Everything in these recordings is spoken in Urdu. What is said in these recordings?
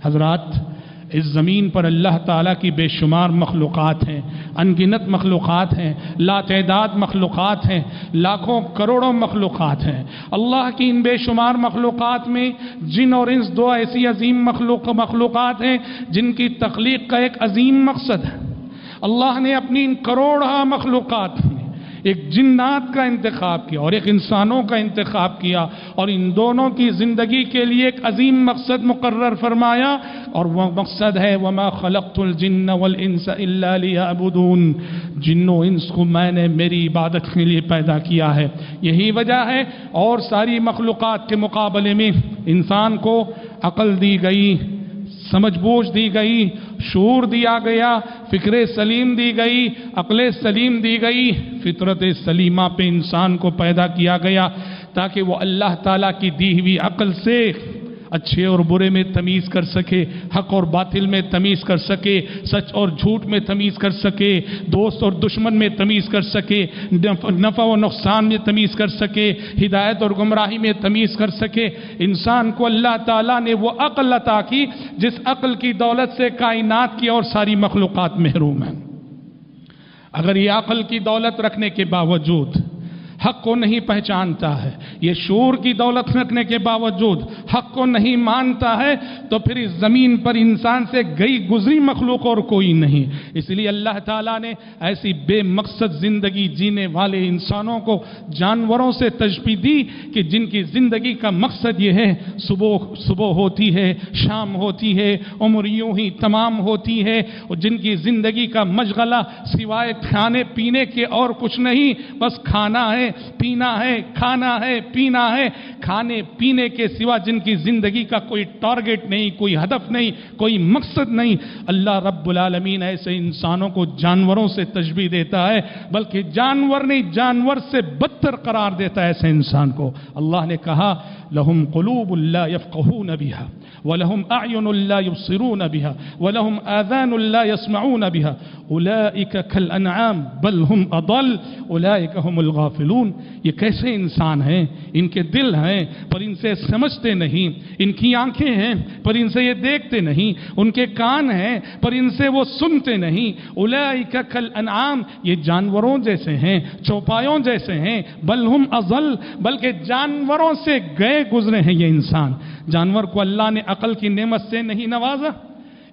حضرات، اس زمین پر اللہ تعالیٰ کی بے شمار مخلوقات ہیں، انگنت مخلوقات ہیں، لا تعداد مخلوقات ہیں، لاکھوں کروڑوں مخلوقات ہیں۔ اللہ کی ان بے شمار مخلوقات میں جن اور انس دو ایسی عظیم مخلوقات ہیں جن کی تخلیق کا ایک عظیم مقصد ہے۔ اللہ نے اپنی ان کروڑہ مخلوقات میں ایک جنات کا انتخاب کیا اور ایک انسانوں کا انتخاب کیا، اور ان دونوں کی زندگی کے لیے ایک عظیم مقصد مقرر فرمایا، اور وہ مقصد ہے وَمَا خَلَقْتُ الْجِنَّ وَالْإِنسَ إِلَّا لِيَعْبُدُونَ۔ جن و انس کو میں نے میری عبادت کے لیے پیدا کیا ہے۔ یہی وجہ ہے اور ساری مخلوقات کے مقابلے میں انسان کو عقل دی گئی، سمجھ بوجھ دی گئی، شعور دیا گیا، فکر سلیم دی گئی، عقل سلیم دی گئی، فطرت سلیمہ پہ انسان کو پیدا کیا گیا تاکہ وہ اللہ تعالیٰ کی دی ہوئی عقل سے اچھے اور برے میں تمیز کر سکے، حق اور باطل میں تمیز کر سکے، سچ اور جھوٹ میں تمیز کر سکے، دوست اور دشمن میں تمیز کر سکے، نفع و نقصان میں تمیز کر سکے، ہدایت اور گمراہی میں تمیز کر سکے۔ انسان کو اللہ تعالیٰ نے وہ عقل عطا کی جس عقل کی دولت سے کائنات کی اور ساری مخلوقات محروم ہیں۔ اگر یہ عقل کی دولت رکھنے کے باوجود حق کو نہیں پہچانتا ہے، یہ شعور کی دولت رکھنے کے باوجود حق کو نہیں مانتا ہے، تو پھر اس زمین پر انسان سے گئی گزری مخلوق اور کوئی نہیں۔ اس لیے اللہ تعالیٰ نے ایسی بے مقصد زندگی جینے والے انسانوں کو جانوروں سے تشبیہ دی کہ جن کی زندگی کا مقصد یہ ہے صبح ہوتی ہے، شام ہوتی ہے، عمر یوں ہی تمام ہوتی ہے، اور جن کی زندگی کا مشغلہ سوائے کھانے پینے کے اور کچھ نہیں، بس کھانا ہے، پینا ہے، کھانا ہے، پینا ہے، کھانے پینے کے سوا جن کی زندگی کا کوئی ٹارگٹ نہیں، کوئی ہدف نہیں، کوئی مقصد نہیں۔ اللہ رب العالمین ایسے انسانوں کو جانوروں سے تشبیہ دیتا ہے، بلکہ جانور نہیں، جانور سے بدتر قرار دیتا ہے ایسے انسان کو۔ اللہ نے کہا لَهُمْ قُلُوبٌ لَا يَفْقَهُونَ بِهَا وَلَهُمْ أَعْيُنٌ لَا يُبْصِرُونَ بِهَا وَلَهُمْ آذَانٌ لَا يَسْمَعُونَ بِهَا أُولَئِكَ كَالْأَنْعَامِ بَلْ هُمْ أَضَلُّ أُولَئِكَ هُمُ الْغَافِلُونَ۔ یہ کیسے انسان ہیں؟ ان کے دل ہیں پر ان سے سمجھتے نہیں، ان کی آنکھیں ہیں پر ان سے یہ دیکھتے نہیں، ان کے کان ہیں پر ان سے وہ سنتے نہیں۔ أُولَئِكَ كَالْأَنْعَامِ، یہ جانوروں جیسے ہیں، چوپایوں جیسے ہیں، بل ہم اضل، بلکہ جانوروں سے گئے گزرے ہیں یہ انسان۔ جانور کو اللہ نے عقل کی نعمت سے نہیں نوازا،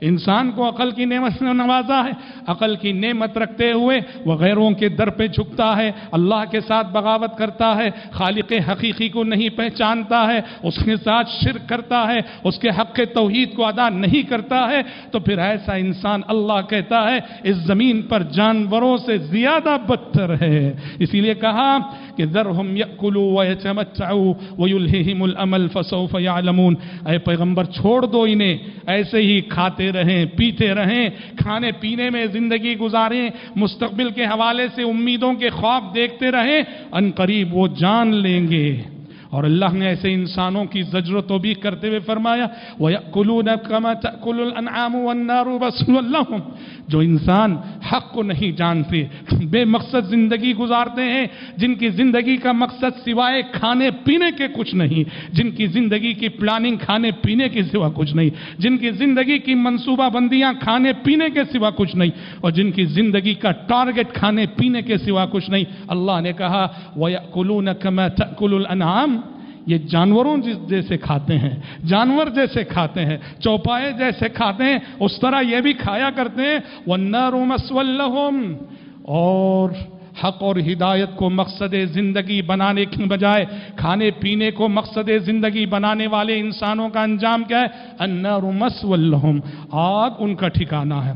انسان کو عقل کی نعمت سے نوازا ہے۔ عقل کی نعمت رکھتے ہوئے وہ غیروں کے در پہ جھکتا ہے، اللہ کے ساتھ بغاوت کرتا ہے، خالق حقیقی کو نہیں پہچانتا ہے، اس کے ساتھ شرک کرتا ہے، اس کے حق توحید کو ادا نہیں کرتا ہے، تو پھر ایسا انسان اللہ کہتا ہے اس زمین پر جانوروں سے زیادہ بدتر ہے۔ اسی لیے کہا کہ ذرہم یأکلوا ویتمتعوا ویلہہم الامل فسوف یعلمون۔ اے پیغمبر چھوڑ دو انہیں، ایسے ہی کھاتے رہیں، پیتے رہیں، کھانے پینے میں زندگی گزاریں، مستقبل کے حوالے سے امیدوں کے خواب دیکھتے رہیں، ان قریب وہ جان لیں گے۔ اور اللہ نے ایسے انسانوں کی زجر و توبیخ کرتے ہوئے فرمایا وَيَأْكُلُونَ كَمَا تَأْكُلُ الْأَنْعَامُ وَالنَّارُ مَثْوًى لَهُمْ۔ جو انسان حق کو نہیں جانتے، بے مقصد زندگی گزارتے ہیں، جن کی زندگی کا مقصد سوائے کھانے پینے کے کچھ نہیں، جن کی زندگی کی پلاننگ کھانے پینے کے سوا کچھ نہیں، جن کی زندگی کی منصوبہ بندیاں کھانے پینے کے سوا کچھ نہیں، اور جن کی زندگی کا ٹارگٹ کھانے پینے کے سوا کچھ نہیں۔ اللہ نے کہا وَيَأْكُلُونَ كَمَا تَأْكُلُ الْأَنْعَامُ، یہ جانوروں جیسے کھاتے ہیں، جانور جیسے کھاتے ہیں، چوپائے جیسے کھاتے ہیں، اس طرح یہ بھی کھایا کرتے ہیں۔ وَالنَّارُ مَثْوًى لَهُمْ، اور حق اور ہدایت کو مقصد زندگی بنانے کے بجائے کھانے پینے کو مقصد زندگی بنانے والے انسانوں کا انجام کیا ہے؟ النَّارُ مَثْوًى لَهُمْ، آگ ان کا ٹھکانہ ہے۔